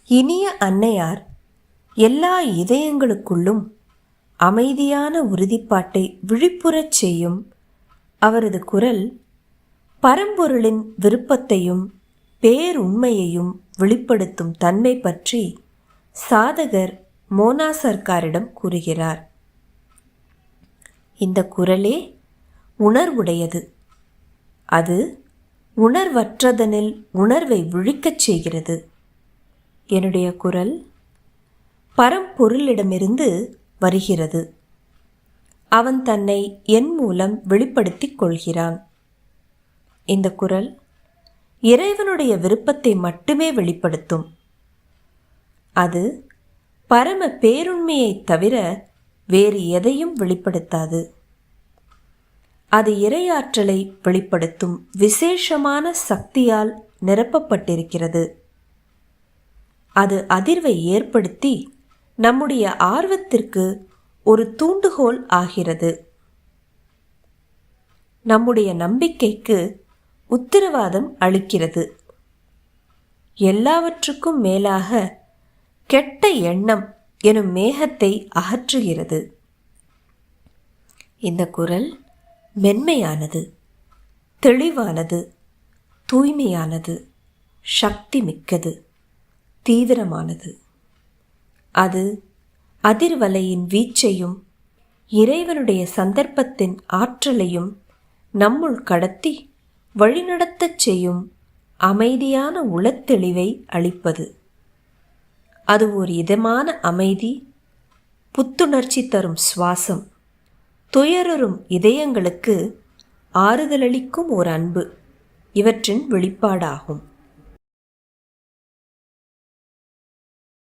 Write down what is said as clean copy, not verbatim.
இனிய அன்னையார் எல்லா இதயங்களுக்குள்ளும் அமைதியான உறுதிப்பாட்டை விழிப்புறச் செய்யும் அவரது குரல் பரம்பொருளின் விருப்பத்தையும் பேருண்மையையும் வெளிப்படுத்தும் தன்மை பற்றி சாதகர் மோனா சர்க்காரிடம் கூறுகிறார். இந்த குரலே உணர்வுடையது. அது உணர்வற்றதனில் உணர்வை விழிக்கச் செய்கிறது. என்னுடைய குரல் பரம்பொருளிடமிருந்து வருகிறது. அவன் தன்னை என் மூலம் வெளிப்படுத்திக் கொள்கிறான். இந்த குரல் இறைவனுடைய விருப்பத்தை மட்டுமே வெளிப்படுத்தும். அது பரம பேருண்மையை தவிர வேறு எதையும் வெளிப்படுத்தாது. அது இறையாற்றலை வெளிப்படுத்தும் விசேஷமான சக்தியால் நிரப்பப்பட்டிருக்கிறது. அது அதிர்வை ஏற்படுத்தி நம்முடைய ஆர்வத்திற்கு ஒரு தூண்டுகோல் ஆகிறது. நம்முடைய நம்பிக்கைக்கு உத்தரவாதம் அளிக்கிறது. எல்லாவற்றுக்கும் மேலாக கெட்ட எண்ணம் எனும் மேகத்தை அகற்றுகிறது. இந்த குரல் மென்மையானது, தெளிவானது, தூய்மையானது, சக்தி மிக்கது, தீவிரமானது. அது அதிர்வலையின் வீச்சையும் இறைவனுடைய சந்தர்ப்பத்தின் ஆற்றலையும் நம்முள் கடத்தி வழிநடத்தச் செய்யும் அமைதியான உளத்தெளிவை அளிப்பது. அது ஒரு இதமான அமைதி, புத்துணர்ச்சி தரும் சுவாசம், துயருறும் இதயங்களுக்கு ஆறுதலளிக்கும் ஒரு அன்பு, இவற்றின் வெளிப்பாடாகும்.